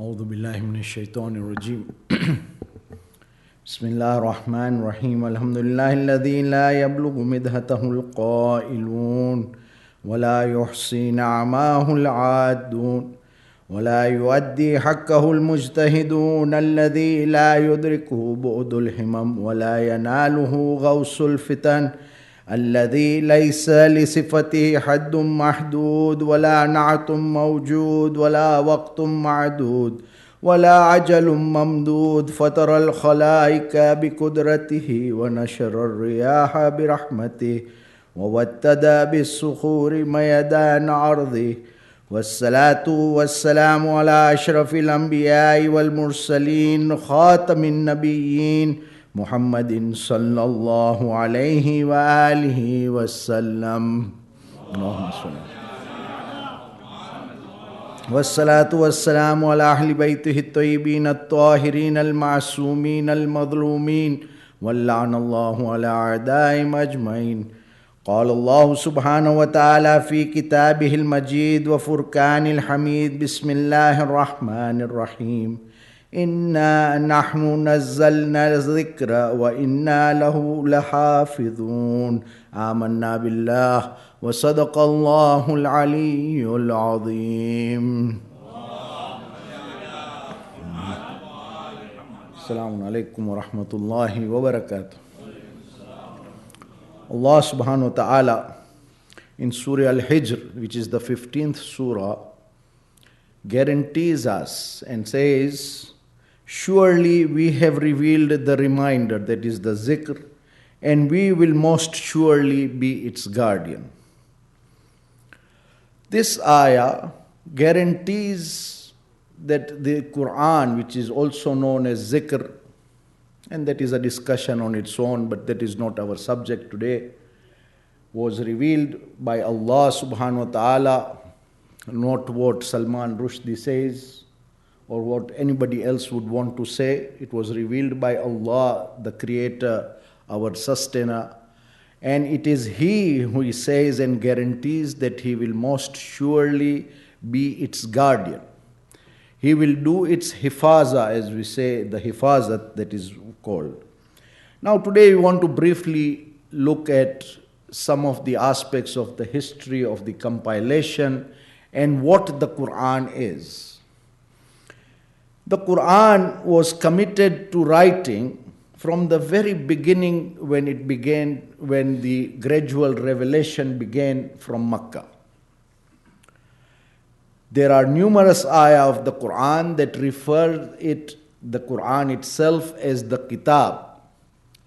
أعوذ بالله من الشيطان الرجيم بسم الله الرحمن الرحيم الحمد لله الذي لا يبلغ مدحته القائلون ولا يحصي نعماه العادون ولا يؤدي حقه المجتهدون الذي لا يدركه بعد الحمم ولا يناله غوص الفتن الذي ليس لصفته حد محدود ولا نعت موجود ولا وقت معدود ولا عجل ممدود فطر الخلائق بقدرته ونشر الرياح برحمته ووتد بالصخور ميدان عرضه والصلاة والسلام على أشرف الأنبياء والمرسلين خاتم النبيين محمد صلى الله عليه وآله وسلم اللهم صل والصلاة والسلام على أهل بيته الطيبين الطاهرين المعصومين المظلومين ولعن الله على أعدائهم أجمعين. قال الله سبحانه وتعالى في كتابه المجيد وفرقان الحميد بسم الله الرحمن الرحيم إنا نحن نزلنا الذكر وإنا له لحافظون آمنا بالله وصدق الله العلي العظيم. السلام عليكم ورحمة الله وبركاته. Allah subhanahu wa ta'ala in Surah Al-Hijr, which is the 15th surah, guarantees us and says, surely we have revealed the reminder, that is the zikr, and we will most surely be its guardian. This ayah guarantees that the Quran, which is also known as zikr, and that is a discussion on its own, but that is not our subject today, was revealed by Allah subhanahu wa ta'ala, not what Salman Rushdie says or what anybody else would want to say. It was revealed by Allah, the Creator, our Sustainer, and it is He who says and guarantees that He will most surely be its guardian. He will do its hifaza, as we say, the hifazat that is called. Now today we want to briefly look at some of the aspects of the history of the compilation and what the Quran is. The Quran was committed to writing from the very beginning when it began, when the gradual revelation began from Makkah. There are numerous ayah of the Quran that refer the Quran itself as the kitab.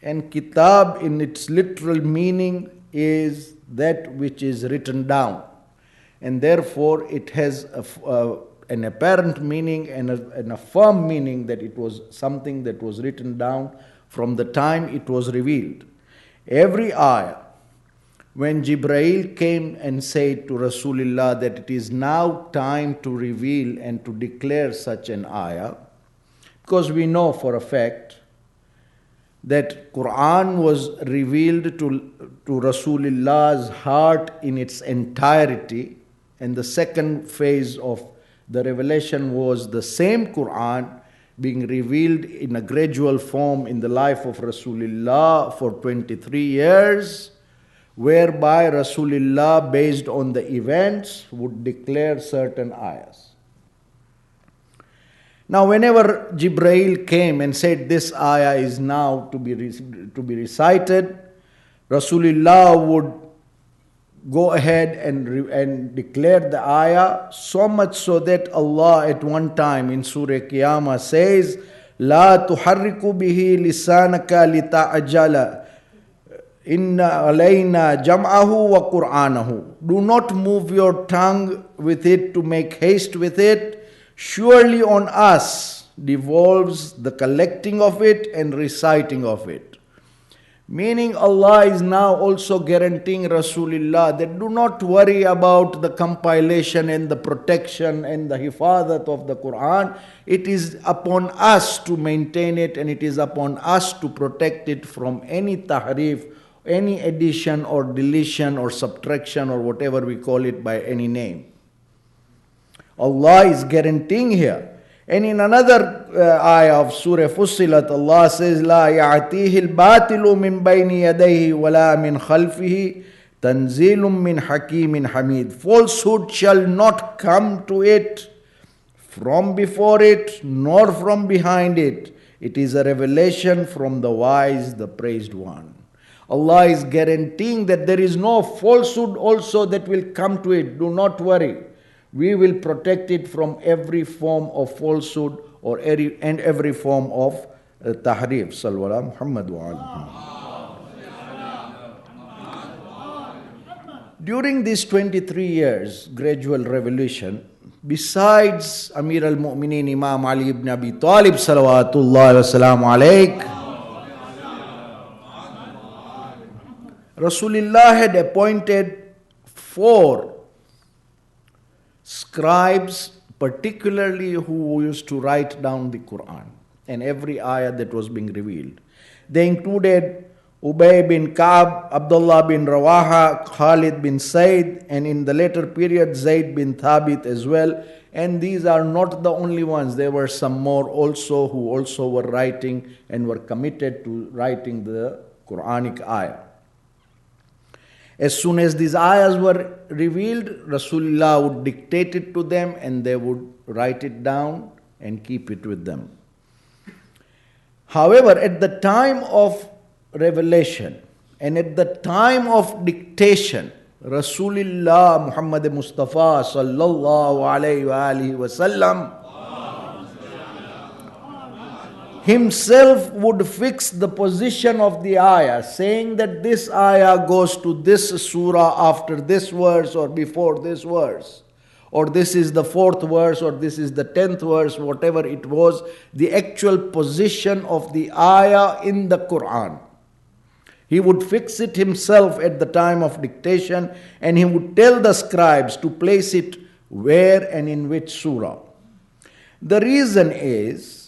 And kitab in its literal meaning is that which is written down. And therefore it has an apparent meaning and a firm meaning that it was something that was written down from the time it was revealed. Every ayah, when Jibreel came and said to Rasulullah that it is now time to reveal and to declare such an ayah, because we know for a fact that Quran was revealed to Rasulullah's heart in its entirety, and the second phase of the revelation was the same Quran being revealed in a gradual form in the life of Rasulullah for 23 years, whereby Rasulullah, based on the events, would declare certain ayahs. Now, whenever Jibreel came and said this ayah is now to be recited, Rasulullah would go ahead and declare the ayah, so much so that Allah at one time in Surah Qiyamah says, "La tuharriku bihi lisanaka lita'ajala. Inna alayna jam'ahu wa qur'anahu." Do not move your tongue with it to make haste with it. Surely on us devolves the collecting of it and reciting of it. Meaning Allah is now also guaranteeing Rasulullah that do not worry about the compilation and the protection and the hifazat of the Quran. It is upon us to maintain it, and it is upon us to protect it from any tahrif, any addition or deletion or subtraction or whatever we call it by any name. Allah is guaranteeing here. And in another ayah of Surah Fussilat, Allah says, لا يعتيه الباطل من بين يديه ولا من خلفه تنزيل من حكيم حميد. Falsehood shall not come to it from before it, nor from behind it. It is a revelation from the wise, the praised one. Allah is guaranteeing that there is no falsehood also that will come to it. Do not worry. We will protect it from every form of falsehood and every form of tahrif. Sallallahu Muhammad wa ala Muhammad. During these 23 years, gradual revolution, besides Amir al-Mu'mineen Imam Ali ibn Abi Talib salawatullahi wa salamu alayk, Rasulullah had appointed 4 scribes, particularly who used to write down the Quran and every ayah that was being revealed. They included Ubay bin Ka'b, Abdullah bin Rawaha, Khalid bin Said, and in the later period Zayd bin Thabit as well. And these are not the only ones. There were some more also who also were writing and were committed to writing the Quranic ayah. As soon as these ayahs were revealed, Rasulullah would dictate it to them and they would write it down and keep it with them. However, at the time of revelation and at the time of dictation, Rasulullah Muhammad Mustafa sallallahu alayhi wa sallam himself would fix the position of the ayah, saying that this ayah goes to this surah after this verse or before this verse, or this is the 4th verse or this is the 10th verse, whatever it was, the actual position of the ayah in the Quran. He would fix it himself at the time of dictation, and he would tell the scribes to place it where and in which surah. The reason is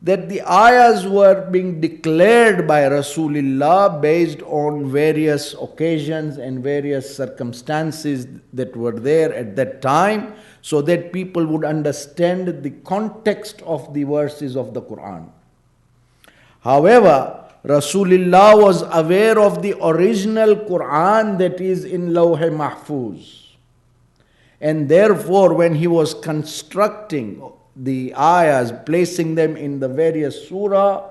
that the ayahs were being declared by Rasulullah based on various occasions and various circumstances that were there at that time, so that people would understand the context of the verses of the Quran. However, Rasulullah was aware of the original Quran that is in Lawh Mahfuz. And therefore, when he was constructing the ayahs, placing them in the various surah,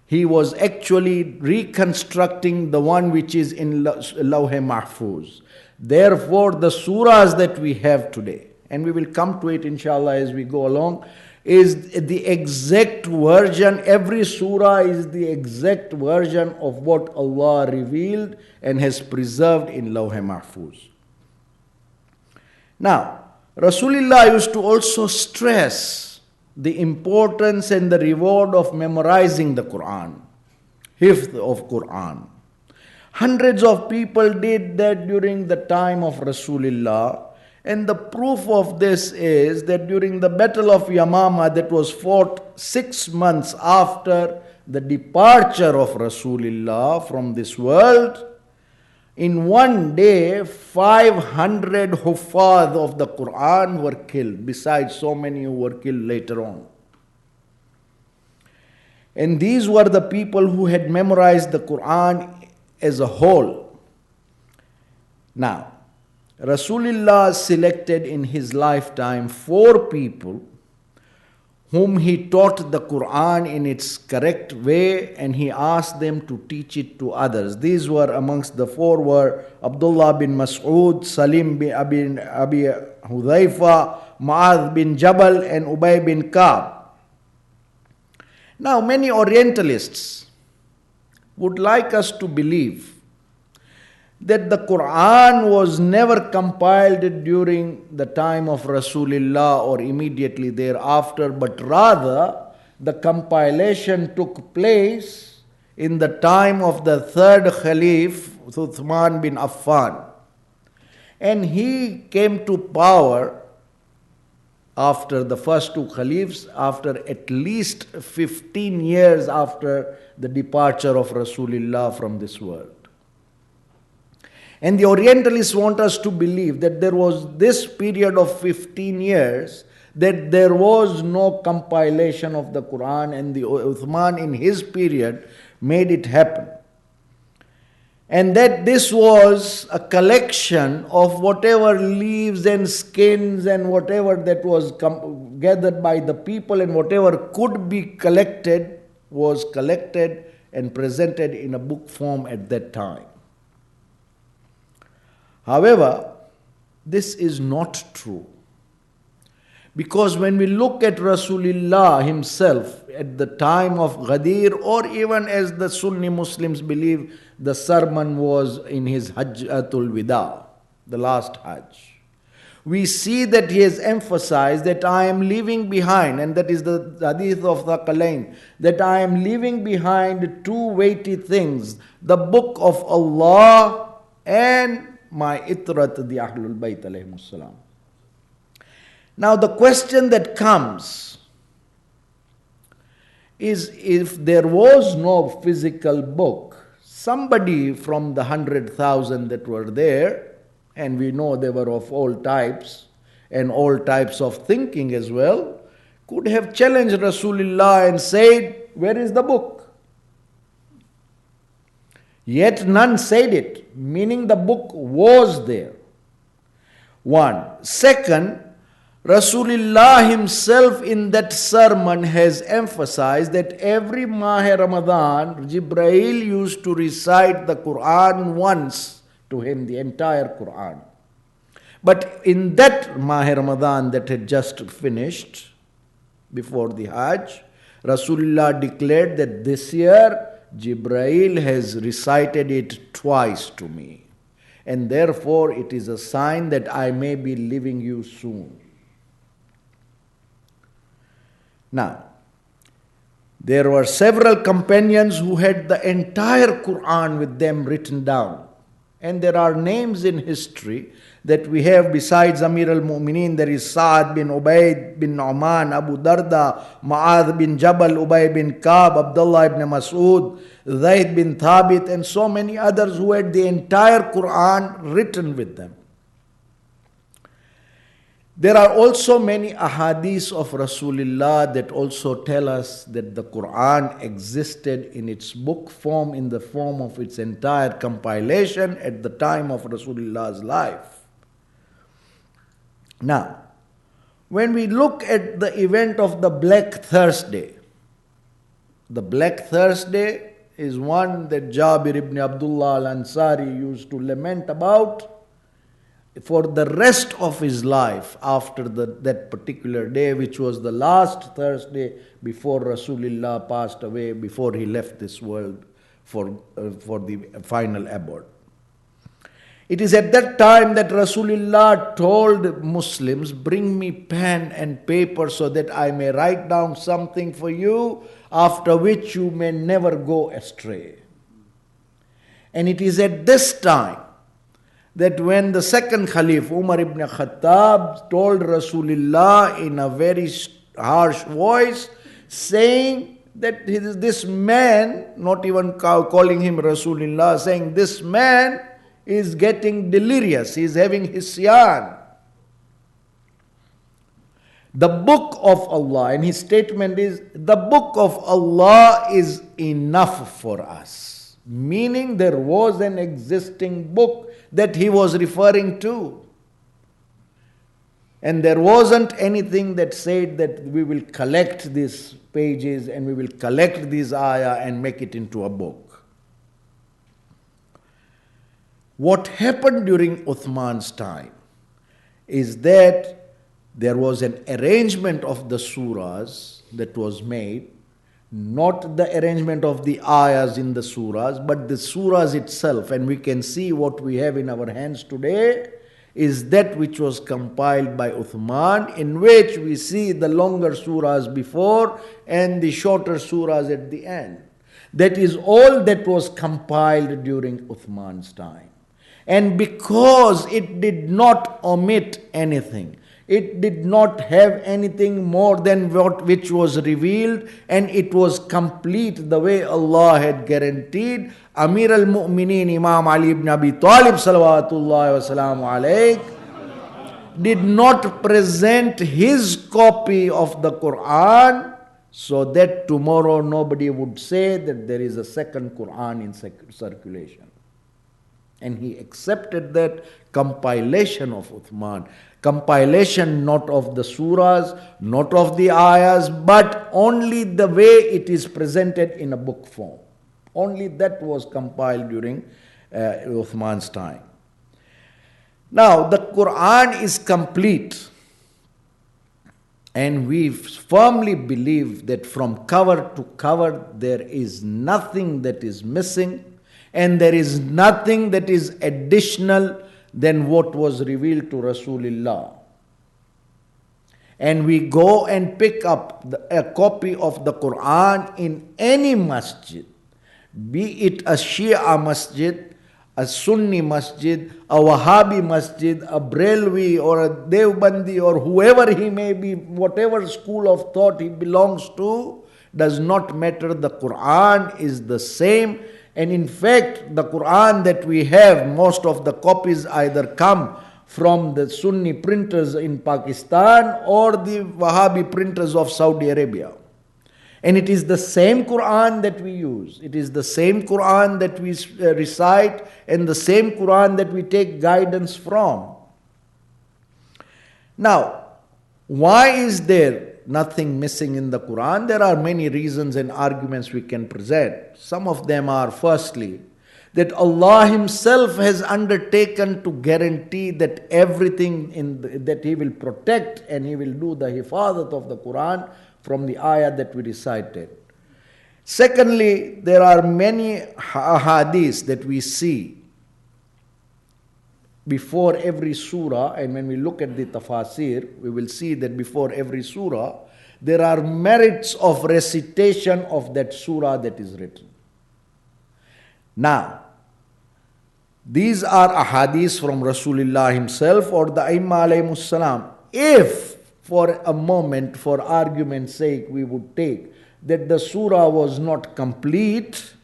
he was actually reconstructing the one which is in Lawh Mahfuz. Therefore, the surahs that we have today, and we will come to it inshallah as we go along, is the exact version. Every surah is the exact version of what Allah revealed and has preserved in Lawh Mahfuz. Now, Rasulullah used to also stress the importance and the reward of memorizing the Quran, hifz of Quran. Hundreds of people did that during the time of Rasulullah, and the proof of this is that during the Battle of Yamama that was fought 6 months after the departure of Rasulullah from this world, in one day 500 huffaz of the Quran were killed, besides so many who were killed later on. And these were the people who had memorized the Quran as a whole. Now, Rasulullah selected in his lifetime 4 people whom he taught the Quran in its correct way, and he asked them to teach it to others. These were amongst the 4 were Abdullah bin Mas'ud, Salim bin Abi Hudhaifa, Mu'adh bin Jabal, and Ubay bin Ka'b. Now, many Orientalists would like us to believe that the Quran was never compiled during the time of Rasulullah or immediately thereafter, but rather the compilation took place in the time of the 3rd Khalif, Uthman bin Affan. And he came to power after the first 2 Khalifs, after at least 15 years after the departure of Rasulullah from this world. And the Orientalists want us to believe that there was this period of 15 years that there was no compilation of the Quran, and the Uthman in his period made it happen. And that this was a collection of whatever leaves and skins and whatever that was gathered by the people, and whatever could be collected was collected and presented in a book form at that time. However, this is not true. Because when we look at Rasulullah himself at the time of Ghadir, or even as the Sunni Muslims believe, the sermon was in his Hajjatul Wida, the last Hajj. We see that he has emphasized that I am leaving behind, and that is the hadith of the Thaqalain, that I am leaving behind two weighty things, the book of Allah and my itrat, the Ahlul-bayt alayhimus salam. Now the question that comes is, if there was no physical book, somebody from the 100,000 that were there, and we know they were of all types and all types of thinking as well, could have challenged Rasulullah and said, where is the book? Yet none said it, meaning the book was there. One. Second, Rasulullah himself in that sermon has emphasized that every Mahe Ramadan, Jibreel used to recite the Quran once to him, the entire Quran. But in that Mahe Ramadan that had just finished, before the Hajj, Rasulullah declared that this year Jibreel has recited it twice to me. And therefore it is a sign that I may be leaving you soon. Now, there were several companions who had the entire Quran with them written down. And there are names in history that we have besides Amir al-Mu'mineen. There is Sa'ad bin Ubayd bin Nu'man, Abu Darda, Ma'adh bin Jabal, Ubay bin Ka'b, Abdullah ibn Mas'ud, Zayd bin Thabit, and so many others who had the entire Quran written with them. There are also many ahadith of Rasulullah that also tell us that the Quran existed in its book form, in the form of its entire compilation at the time of Rasulullah's life. Now, when we look at the event of the Black Thursday, the Black Thursday is one that Jabir ibn Abdullah al-Ansari used to lament about for the rest of his life after that particular day, which was the last Thursday before Rasulullah passed away, before he left this world for the final abode. It is at that time that Rasulullah told Muslims, bring me pen and paper so that I may write down something for you, after which you may never go astray. And it is at this time that when the second Khalif, Umar ibn Khattab, told Rasulullah in a very harsh voice, saying that this man, not even calling him Rasulullah, saying this man is getting delirious, he is having hisyan. The book of Allah, and his statement is, the book of Allah is enough for us. Meaning there was an existing book that he was referring to. And there wasn't anything that said that we will collect these pages and we will collect these ayah and make it into a book. What happened during Uthman's time is that there was an arrangement of the surahs that was made, not the arrangement of the ayahs in the surahs, but the surahs itself. And we can see what we have in our hands today is that which was compiled by Uthman, in which we see the longer surahs before and the shorter surahs at the end. That is all that was compiled during Uthman's time. And because it did not omit anything, it did not have anything more than which was revealed, and it was complete the way Allah had guaranteed. Amir al-Mu'mineen Imam Ali ibn Abi Talib salawatullahi wa salamu alayh did not present his copy of the Quran so that tomorrow nobody would say that there is a second Quran in circulation. And he accepted that compilation of Uthman. Compilation not of the surahs, not of the ayahs, but only the way it is presented in a book form. Only that was compiled during Uthman's time. Now, the Quran is complete. And we firmly believe that from cover to cover there is nothing that is missing and there is nothing that is additional than what was revealed to Rasulullah. And we go and pick up a copy of the Quran in any masjid, be it a Shia masjid, a Sunni masjid, a Wahhabi masjid, a Brelwi or a Devbandi or whoever he may be, whatever school of thought he belongs to, does not matter. The Quran is the same. And in fact, the Quran that we have, most of the copies either come from the Sunni printers in Pakistan or the Wahhabi printers of Saudi Arabia. And it is the same Quran that we use. It is the same Quran that we recite and the same Quran that we take guidance from. Now, why is there nothing missing in the Quran? There are many reasons and arguments we can present. Some of them are, firstly, that Allah Himself has undertaken to guarantee that everything that He will protect and He will do the hifazat of the Quran from the ayah that we recited. Secondly, there are many hadiths that we see before every surah, and when we look at the tafasir, we will see that before every surah, there are merits of recitation of that surah that is written. Now, these are ahadiths from Rasulullah himself or the Aimma alayhimus salam. If, for a moment, for argument's sake, we would take that the surah was not complete,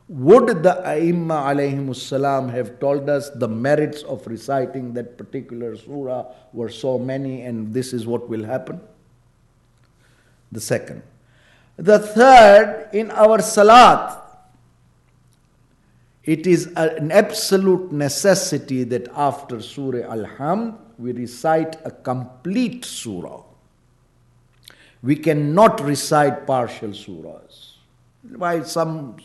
would the Aimma alayhimus salam have told us the merits of reciting that particular surah were so many and this is what will happen? The second. The third, in our salat, it is an absolute necessity that after Surah Al-Hamd, we recite a complete surah. We cannot recite partial surahs. Why some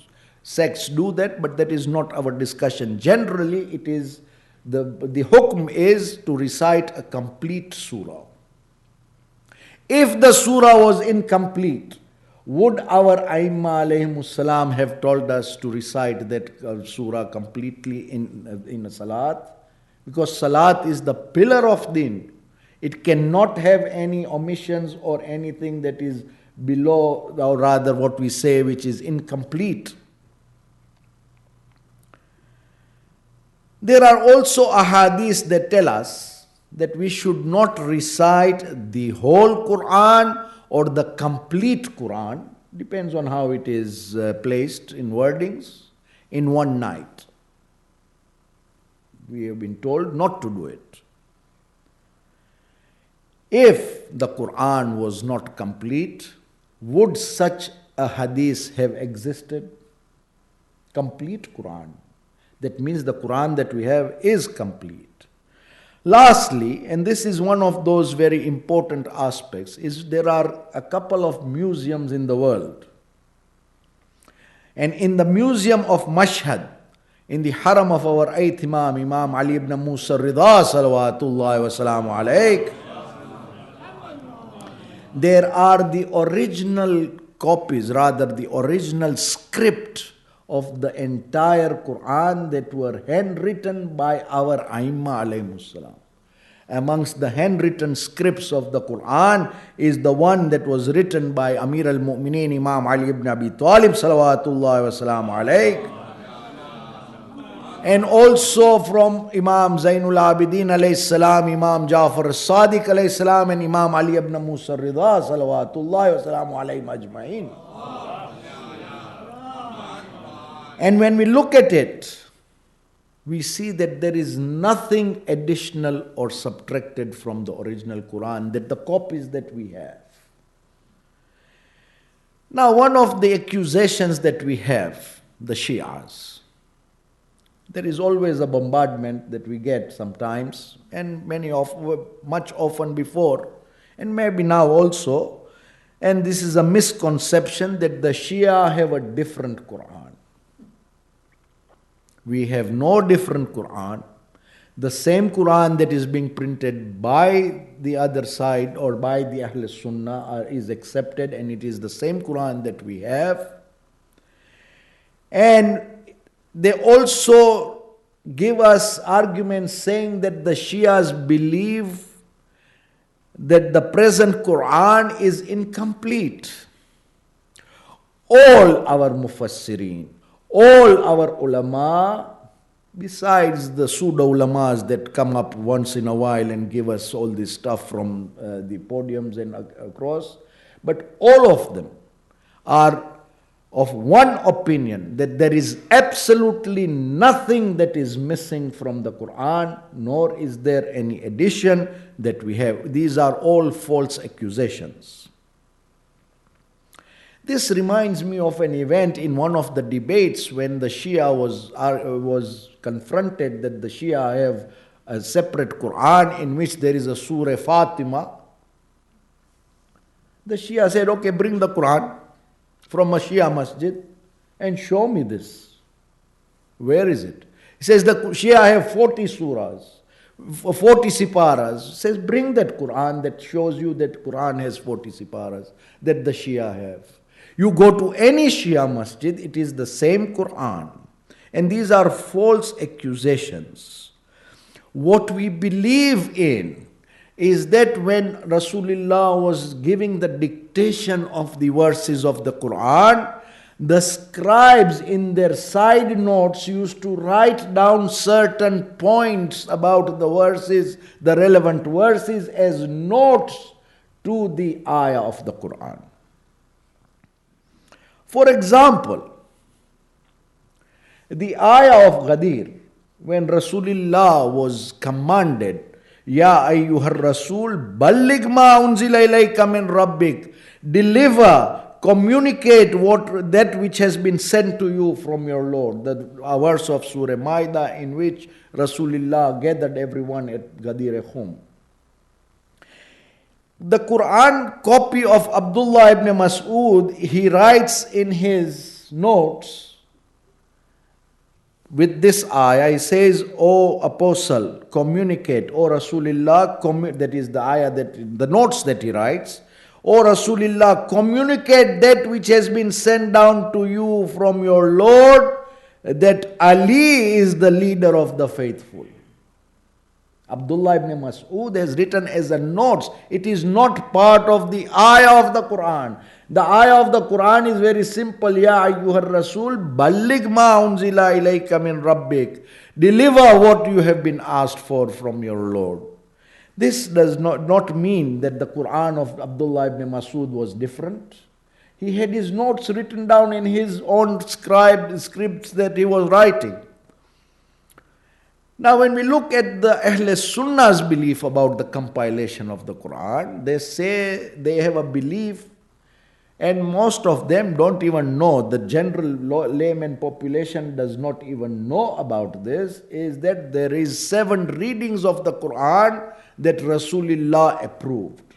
sects do that, but that is not our discussion. Generally, it is the hukm is to recite a complete surah. If the surah was incomplete, would our Aimma alayhimus salam have told us to recite that surah completely in a salat? Because salat is the pillar of deen. It cannot have any omissions or anything that is below, or rather what we say, which is incomplete. There are also ahadiths that tell us that we should not recite the whole Quran or the complete Quran, depends on how it is placed in wordings, in one night. We have been told not to do it. If the Quran was not complete, would such a hadith have existed? Complete Quran. That means the Quran that we have is complete. Lastly, and this is one of those very important aspects, is there are a couple of museums in the world. And in the museum of Mashhad, in the haram of our eighth Imam, Imam Ali ibn Musa Rida salawatullahi wa salamu alayk, there are the original copies, rather the original script of the entire Quran that were handwritten by our Aimma alayhimus salam. Amongst the handwritten scripts of the Quran is the one that was written by Amir al-Mu'mineen Imam Ali ibn Abi Talib salawatullahi wa salamu alayk, and also from Imam Zainul Abidin alayhi salam, Imam Jafar al-Sadiq alayhi salam, and Imam Ali ibn Musa Rida salawatullahi wa salamu alayhim ajma'in. And when we look at it, we see that there is nothing additional or subtracted from the original Quran, that the copies that we have. Now, one of the accusations that we have, the Shias, there is always a bombardment that we get sometimes, and much often before, and maybe now also, and this is a misconception that the Shia have a different Quran. We have no different Quran. The same Quran that is being printed by the other side or by the Ahl Sunnah is accepted, and it is the same Quran that we have. And they also give us arguments saying that the Shias believe that the present Quran is incomplete. All our mufassirin, all our ulama, besides the pseudo-ulamas that come up once in a while and give us all this stuff from the podiums and across, but all of them are of one opinion, that there is absolutely nothing that is missing from the Quran, nor is there any addition that we have. These are all false accusations. This reminds me of an event in one of the debates when the Shia was confronted that the Shia have a separate Quran in which there is a Surah Fatima. The Shia said, okay, bring the Quran from a Shia masjid and show me this. Where is it? He says the Shia have 40 surahs, 40 siparas. He says bring that Quran that shows you that Quran has 40 siparas that the Shia have. You go to any Shia masjid, it is the same Quran. And these are false accusations. What we believe in is that when Rasulullah was giving the dictation of the verses of the Quran, the scribes in their side notes used to write down certain points about the verses, the relevant verses, as notes to the ayah of the Quran. For example, the ayah of Ghadir, when Rasulullah was commanded, Ya ayyuhar Rasul, balligh ma unzila ilayka min rabbik, deliver, communicate that which has been sent to you from your Lord. The verse of Surah Maida in which Rasulullah gathered everyone at Ghadir home. The Quran copy of Abdullah ibn Mas'ud, he writes in his notes with this ayah, he says, O Apostle, communicate, O Rasulullah, that is the ayah, the notes that he writes, O Rasulullah, communicate that which has been sent down to you from your Lord, that Ali is the leader of the faithful. Abdullah ibn Mas'ud has written as a notes. It is not part of the ayah of the Quran. The ayah of the Quran is very simple. Ya ayyuhar Rasul, balligh ma unzila ilayka min rabbik. Deliver what you have been asked for from your Lord. This does not mean that the Quran of Abdullah ibn Mas'ud was different. He had his notes written down in his own scripts that he was writing. Now, when we look at the Ahl Sunnah's belief about the compilation of the Quran, they say they have a belief, and most of them don't even know, the general layman population does not even know about this, is that there is 7 readings of the Quran that Rasulullah approved.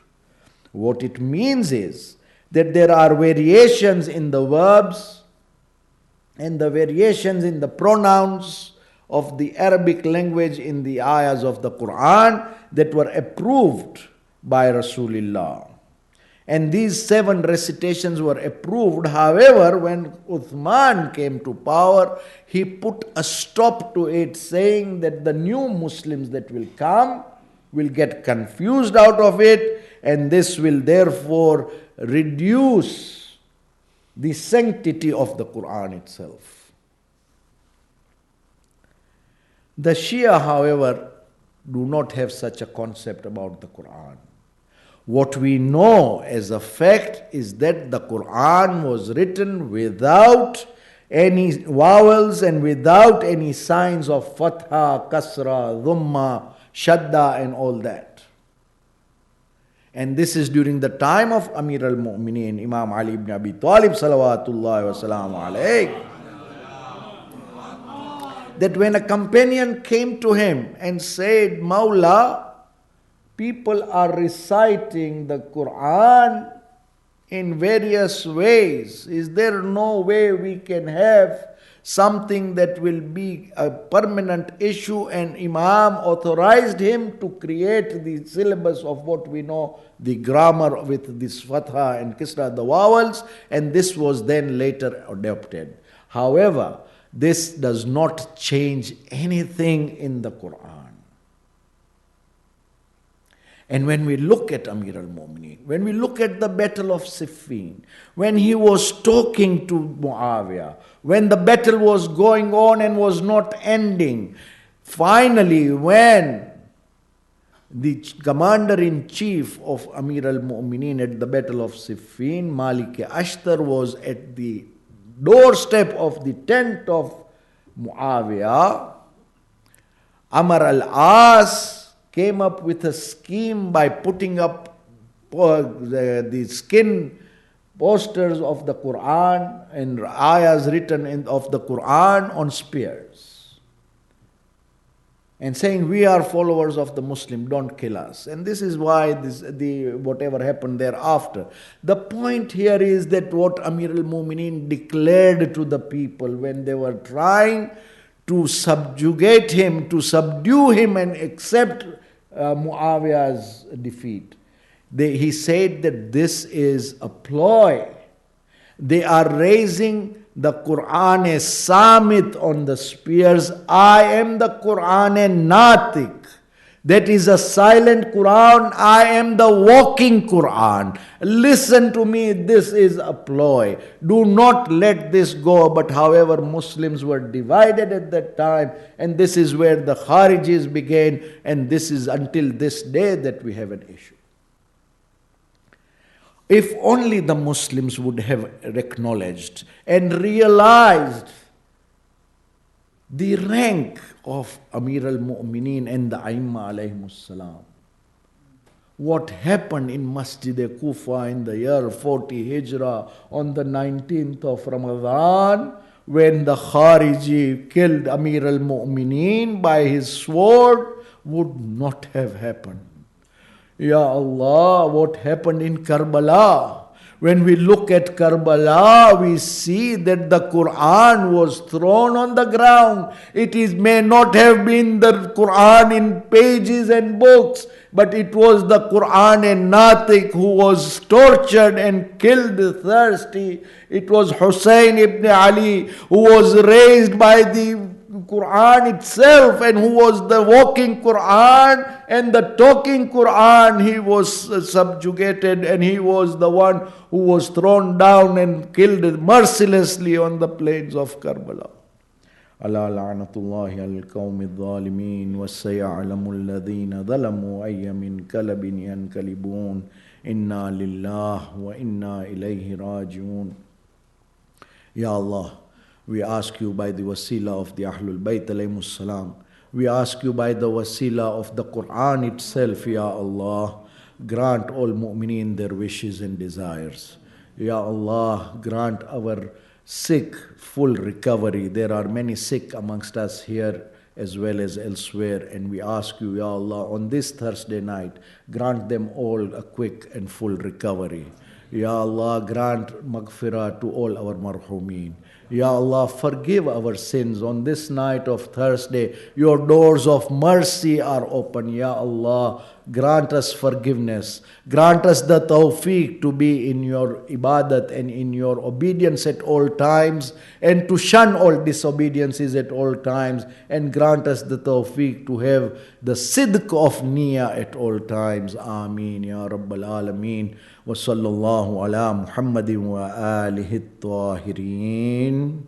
What it means is that there are variations in the verbs and the variations in the pronouns of the Arabic language in the ayahs of the Quran that were approved by Rasulullah. And these 7 recitations were approved. However, when Uthman came to power, he put a stop to it, saying that the new Muslims that will come will get confused out of it, and this will therefore reduce the sanctity of the Quran itself. The Shia, however, do not have such a concept about the Quran. What we know as a fact is that the Quran was written without any vowels and without any signs of fatha, kasra, dhamma, shadda and all that. And this is during the time of Amir al-Mu'mineen, Imam Ali ibn Abi Talib salawatullahi wa salamu alayhi. That when a companion came to him and said, Mawla, people are reciting the Quran in various ways. Is there no way we can have something that will be a permanent issue? And Imam authorized him to create the syllabus of what we know, the grammar with this fatha and kisra, the vowels, and this was then later adopted. However, this does not change anything in the Quran. And when we look at Amir al-Mu'mineen, when we look at the battle of Siffin, when he was talking to Muawiyah, when the battle was going on and was not ending, finally when the commander-in-chief of Amir al-Mu'mineen at the battle of Siffin, Malik Ashtar, was at the doorstep of the tent of Muawiyah, Amr al-As came up with a scheme by putting up the skin posters of the Quran and ayahs written of the Quran on spears and saying, we are followers of the Muslim, don't kill us. And this is why whatever happened thereafter. The point here is that what Amir al-Mu'mineen declared to the people when they were trying to subjugate him, to subdue him and accept Muawiyah's defeat. He said that this is a ploy. They are raising the Quran as Samit on the spears. I am the Quran and Natik. That is a silent Quran. I am the walking Quran. Listen to me, this is a ploy. Do not let this go. But however, Muslims were divided at that time, and this is where the Kharijis began, and this is until this day that we have an issue. If only the Muslims would have acknowledged and realized the rank of Amir al-Mu'mineen and the Aimma alayhimus salam. What happened in Masjid-e-Kufa in the year 40 Hijrah on the 19th of Ramadan when the Khariji killed Amir al-Mu'mineen by his sword would not have happened. Ya Allah, what happened in Karbala? When we look at Karbala, we see that the Quran was thrown on the ground. It may not have been the Quran in pages and books, but it was the Quran in Natik who was tortured and killed thirsty. It was Hussein ibn Ali who was raised by the Quran itself and who was the walking Quran and the talking Quran. He was subjugated and he was the one who was thrown down and killed mercilessly on the plains of Karbala. Ala la'natullahi al-qawmi al-zalimin wa saya'lamu alladhina zalamu ayya min kalabin yankalibun inna lillah wa inna ilayhi raji'un. Ya Allah, we ask you by the wasila of the Ahlul-bayt alayhimus salam. We ask you by the wasila of the Quran itself, Ya Allah, grant all mu'mineen their wishes and desires. Ya Allah, grant our sick full recovery. There are many sick amongst us here as well as elsewhere, and we ask you, Ya Allah, on this Thursday night, grant them all a quick and full recovery. Ya Allah, grant maghfirah to all our marhumeen. Ya Allah, forgive our sins on this night of Thursday. Your doors of mercy are open. Ya Allah, grant us forgiveness. Grant us the tawfiq to be in your ibadat and in your obedience at all times, and to shun all disobediences at all times, and grant us the tawfiq to have the sidq of niyyah at all times. Ameen ya Rabbal Alameen. Wa sallallahu ala Muhammadin wa alihi at-tahirin.